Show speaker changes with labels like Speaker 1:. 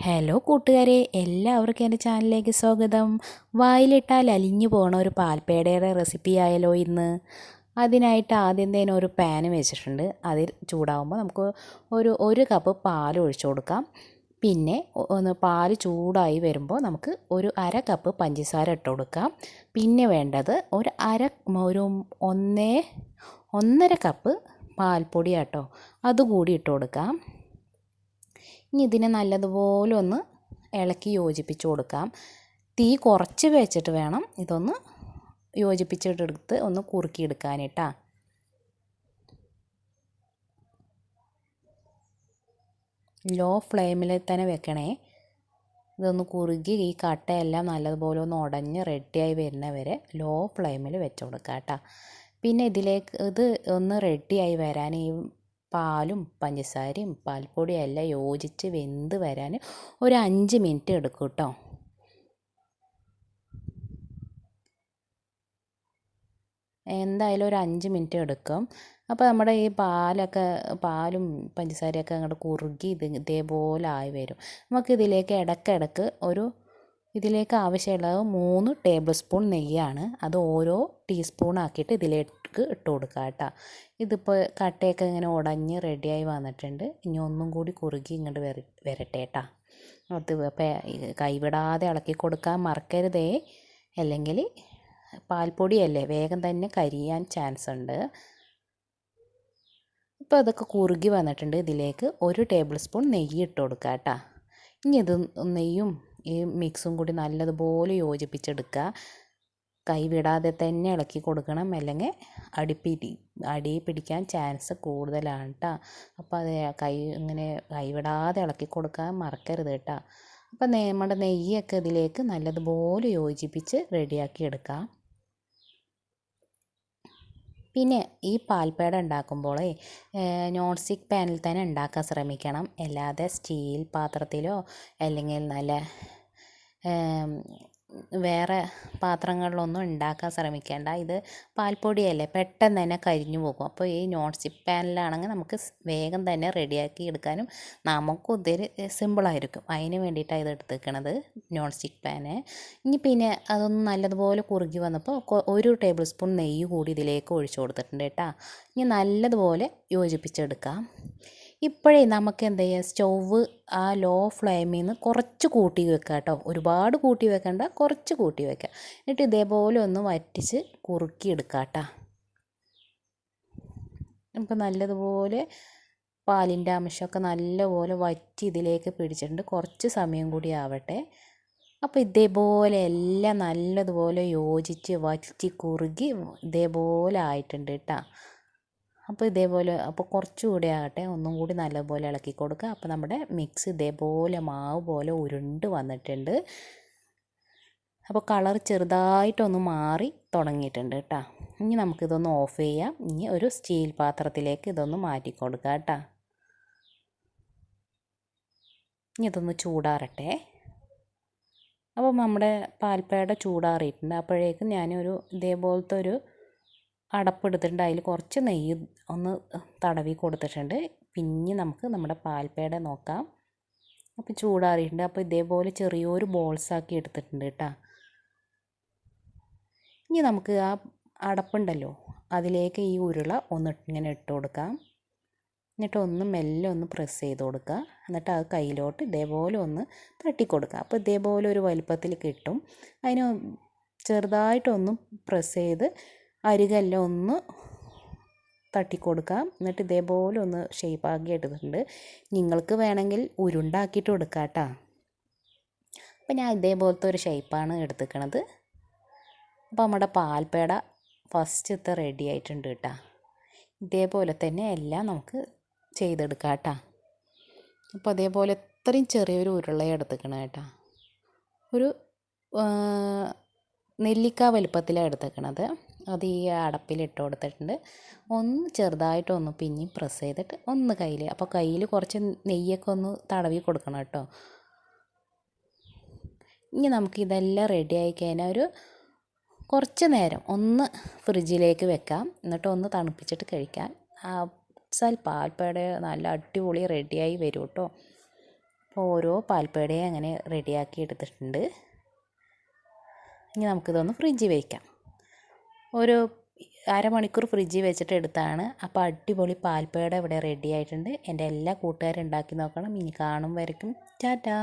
Speaker 1: Hello കൂട്ടുകാരെ, എല്ലാവർക്കും എൻ്റെ ചാനലിലേക്ക് സ്വാഗതം. വായിലിട്ടാൽ അലിഞ്ഞു പോണ ഒരു പാൽപ്പേടയുടെ റെസിപ്പി ആയാലോ ഇന്ന്. അതിനായിട്ട് ആദ്യം തന്നെ ഒരു പാന് വെച്ചിട്ടുണ്ട്. അതിൽ ചൂടാകുമ്പോൾ നമുക്ക് ഒരു കപ്പ് പാൽ ഒഴിച്ചു കൊടുക്കാം. പിന്നെ പാൽ ചൂടായി വരുമ്പോൾ നമുക്ക് അര കപ്പ് പഞ്ചസാര ഇട്ട് കൊടുക്കാം. പിന്നെ വേണ്ടത് ഒന്നര കപ്പ് പാൽപ്പൊടി ആട്ടോ, അതുകൂടി ഇട്ട് കൊടുക്കാം. ഇനി ഇതിനെ നല്ലതുപോലെ ഒന്ന് ഇളക്കി യോജിപ്പിച്ച് കൊടുക്കാം. തീ കുറച്ച് വെച്ചിട്ട് വേണം ഇതൊന്ന് യോജിപ്പിച്ചിട്ടെടുത്ത് ഒന്ന് കുറുക്കിയെടുക്കാനായിട്ടാ. ലോ ഫ്ലെയിമിൽ തന്നെ വെക്കണേ. ഇതൊന്ന് കുറുകി ഈ കട്ടയെല്ലാം നല്ലതുപോലെ ഒന്ന് ഉടഞ്ഞ് റെഡിയായി വരുന്നവരെ ലോ ഫ്ലെയിമിൽ വെച്ച് കൊടുക്കാം കേട്ടോ. പിന്നെ ഇത് ഒന്ന് റെഡിയായി വരാൻ ഈ പാലും പഞ്ചസാരയും പാൽപ്പൊടിയും എല്ലാം യോജിച്ച് വെന്ത് വരാൻ ഒരു 5 മിനിറ്റ് എടുക്കും കേട്ടോ. എന്തായാലും ഒരു 5 മിനിറ്റ് എടുക്കും. അപ്പോൾ നമ്മുടെ ഈ പാലും പഞ്ചസാരയൊക്കെ അങ്ങോട്ട് കുറുകി ഇതേപോലെ ആയി വരും. നമുക്കിതിലേക്ക് ഇടയ്ക്കിടയ്ക്ക് ഇതിലേക്ക് ആവശ്യമുള്ളത് 3 ടേബിൾ സ്പൂൺ നെയ്യാണ്. അത് ഓരോ ടീസ്പൂൺ ആക്കിയിട്ട് ഇതിലേക്ക് ഇട്ട് കൊടുക്കുക കേട്ടോ. ഇതിപ്പോൾ കട്ടയൊക്കെ ഇങ്ങനെ ഉടഞ്ഞ് റെഡിയായി വന്നിട്ടുണ്ട്. ഇനി ഒന്നും കൂടി കുറുകി ഇങ്ങോട്ട് വരട്ടെ കേട്ടോ. അത് കൈവിടാതെ ഇളക്കി കൊടുക്കാൻ മറക്കരുതേ, അല്ലെങ്കിൽ പാൽപ്പൊടിയല്ലേ വേഗം തന്നെ കരിയാൻ ചാൻസ് ഉണ്ട്. ഇപ്പോൾ അതൊക്കെ കുറുകി വന്നിട്ടുണ്ട്. ഇതിലേക്ക് 1 ടേബിൾ സ്പൂൺ നെയ്യ് ഇട്ട് കൊടുക്കുക കേട്ടോ. ഇനി നെയ്യും ഈ മിക്സും കൂടി നല്ലതുപോലെ യോജിപ്പിച്ചെടുക്കുക. കൈവിടാതെ തന്നെ ഇളക്കി കൊടുക്കണം, അല്ലെങ്കിൽ അടി പിടിക്കാൻ ചാൻസ് കൂടുതലാണ് കേട്ടോ. അപ്പോൾ അത് കൈവിടാതെ ഇളക്കി കൊടുക്കാൻ മറക്കരുത് കേട്ടോ. അപ്പോൾ നമ്മുടെ നെയ്യൊക്കെ ഇതിലേക്ക് നല്ലതുപോലെ യോജിപ്പിച്ച് റെഡിയാക്കി എടുക്കാം. പിന്നെ ഈ പാൽപ്പേട ഉണ്ടാക്കുമ്പോൾ നോൺ സ്റ്റിക്ക് പാനിൽ തന്നെ ഉണ്ടാക്കാൻ ശ്രമിക്കണം. അല്ലാതെ സ്റ്റീൽ പാത്രത്തിലോ അല്ലെങ്കിൽ നല്ല വേറെ പാത്രങ്ങളിലൊന്നും ഉണ്ടാക്കാൻ ശ്രമിക്കേണ്ട. ഇത് പാൽപ്പൊടിയല്ലേ, പെട്ടെന്ന് തന്നെ കരിഞ്ഞു പോകും. അപ്പോൾ ഈ നോൺ സ്റ്റിക്ക് പാനിലാണെങ്കിൽ നമുക്ക് വേഗം തന്നെ റെഡിയാക്കി എടുക്കാനും നമുക്കും ഒത്തിരി സിമ്പിളായിരിക്കും. അതിന് വേണ്ടിയിട്ടാണ് ഇത് എടുത്തേക്കണത്, നോൺ സ്റ്റിക്ക് പാന്. ഇനി പിന്നെ അതൊന്ന് നല്ലതുപോലെ കുറുകി വന്നപ്പോൾ 1 ടേബിൾ സ്പൂൺ നെയ്യ് കൂടി ഇതിലേക്ക് ഒഴിച്ചു കൊടുത്തിട്ടുണ്ട് കേട്ടോ. ഇനി നല്ലതുപോലെ യോജിപ്പിച്ചെടുക്കാം. ഇപ്പോഴേ നമുക്ക് എന്ത് ചെയ്യുക, സ്റ്റൗവ് ആ ലോ ഫ്ലെയിമിൽ നിന്ന് കുറച്ച് കൂട്ടി വെക്കുക കേട്ടോ. ഒരുപാട് കൂട്ടി വെക്കണ്ട, കുറച്ച് കൂട്ടി വെക്കുക. എന്നിട്ട് ഇതേപോലെ ഒന്ന് വറ്റിച്ച് കുറുക്കിയെടുക്കുക കേട്ടോ. അപ്പോൾ നല്ലതുപോലെ പാലിൻ്റെ അംശമൊക്കെ നല്ലപോലെ വറ്റി ഇതിലേക്ക് പിടിച്ചിട്ടുണ്ട്. കുറച്ച് സമയം കൂടി ആവട്ടെ. അപ്പോൾ ഇതേപോലെ എല്ലാം നല്ലതുപോലെ യോജിച്ച് വറ്റി കുറുകി ഇതേപോലെ ആയിട്ടുണ്ട് കേട്ടോ. അപ്പോൾ കുറച്ചുകൂടി ആകട്ടെ, ഒന്നും കൂടി നല്ലപോലെ ഇളക്കി കൊടുക്കുക. അപ്പോൾ നമ്മുടെ മിക്സ് ഇതേപോലെ മാവ് പോലെ ഉരുണ്ട് വന്നിട്ടുണ്ട്. അപ്പോൾ കളർ ചെറുതായിട്ടൊന്ന് മാറി തുടങ്ങിയിട്ടുണ്ട് കേട്ടോ. ഇനി നമുക്കിതൊന്ന് ഓഫ് ചെയ്യാം. ഇനി ഒരു സ്റ്റീൽ പാത്രത്തിലേക്ക് ഇതൊന്ന് മാറ്റി കൊടുക്കുക കേട്ടോ. ഇനി ഇതൊന്ന് ചൂടാറട്ടെ. അപ്പോൾ നമ്മുടെ പാൽപ്പേട ചൂടാറിയിട്ടുണ്ട്. അപ്പോഴേക്കും ഇതേപോലത്തെ ഒരു അടപ്പെടുത്തിട്ടുണ്ട്. അതിൽ കുറച്ച് നെയ്യ് ഒന്ന് തടവി കൊടുത്തിട്ടുണ്ട്. പിന്നെ നമുക്ക് നമ്മുടെ പാൽപ്പേട നോക്കാം. അപ്പോൾ ചൂടാറിയിട്ടുണ്ട്. അപ്പോൾ ഇതേപോലെ ചെറിയൊരു ബോൾസാക്കി എടുത്തിട്ടുണ്ട് കേട്ടോ. ഇനി നമുക്ക് ആ അടപ്പുണ്ടല്ലോ, അതിലേക്ക് ഈ ഉരുള ഇങ്ങനെ ഇട്ട് കൊടുക്കാം. എന്നിട്ട് മെല്ലെ ഒന്ന് പ്രസ് ചെയ്ത് കൊടുക്കുക. എന്നിട്ട് അത് കയ്യിലോട്ട് ഇതേപോലെ ഒന്ന് തട്ടിക്കൊടുക്കുക. അപ്പോൾ ഇതേപോലെ ഒരു വലുപ്പത്തിൽ കിട്ടും. അതിന് ചെറുതായിട്ടൊന്ന് പ്രസ് ചെയ്ത് അരികെല്ലാം ഒന്ന് തട്ടിക്കൊടുക്കാം. എന്നിട്ട് ഇതേപോലെ ഒന്ന് ഷേപ്പാക്കി എടുത്തിട്ടുണ്ട്. നിങ്ങൾക്ക് വേണമെങ്കിൽ ഉരുണ്ടാക്കിയിട്ട് കൊടുക്കാം കേട്ടോ. അപ്പോൾ ഞാൻ ഇതേപോലത്തെ ഒരു ഷേപ്പാണ് എടുത്തിരിക്കണത്. അപ്പോൾ നമ്മുടെ പാൽപ്പേട ഫസ്റ്റത്തെ റെഡി ആയിട്ടുണ്ട് കേട്ടോ. ഇതേപോലെ തന്നെ എല്ലാം നമുക്ക് ചെയ്തെടുക്കാം കേട്ടോ. അപ്പോൾ അതേപോലെ ഇത്രയും ചെറിയൊരു ഉരുള എടുത്തിരിക്കണം കേട്ടോ. ഒരു നെല്ലിക്ക വലുപ്പത്തിലാണ് എടുത്തേക്കണത്. അത് ഈ അടപ്പിലിട്ട് കൊടുത്തിട്ടുണ്ട്. ഒന്ന് ചെറുതായിട്ടൊന്ന് പിന്നെയും പ്രസ് ചെയ്തിട്ട് അപ്പോൾ കയ്യിൽ കുറച്ച് നെയ്യൊക്കെ ഒന്ന് തടവി കൊടുക്കണം കേട്ടോ. ഇനി നമുക്കിതെല്ലാം റെഡിയായി കഴിഞ്ഞാൽ കുറച്ച് നേരം ഒന്ന് ഫ്രിഡ്ജിലേക്ക് വെക്കാം. എന്നിട്ട് ഒന്ന് തണുപ്പിച്ചിട്ട് കഴിക്കാം. പാൽപ്പേട നല്ല അടിപൊളി റെഡിയായി വരും കേട്ടോ. അപ്പോൾ ഓരോ പാൽപ്പേടയും അങ്ങനെ റെഡിയാക്കി എടുത്തിട്ടുണ്ട്. ഇനി നമുക്കിതൊന്ന് ഫ്രിഡ്ജിൽ വയ്ക്കാം. ഒരു അരമണിക്കൂർ ഫ്രിഡ്ജിൽ വെച്ചിട്ട് എടുത്താണ്. അപ്പോൾ അടിപൊളി പാൽപ്പേട ഇവിടെ റെഡി ആയിട്ടുണ്ട്. എൻ്റെ എല്ലാ കൂട്ടുകാരും ഉണ്ടാക്കി നോക്കണം. ഇനി കാണും വരയ്ക്കും ടാറ്റാ.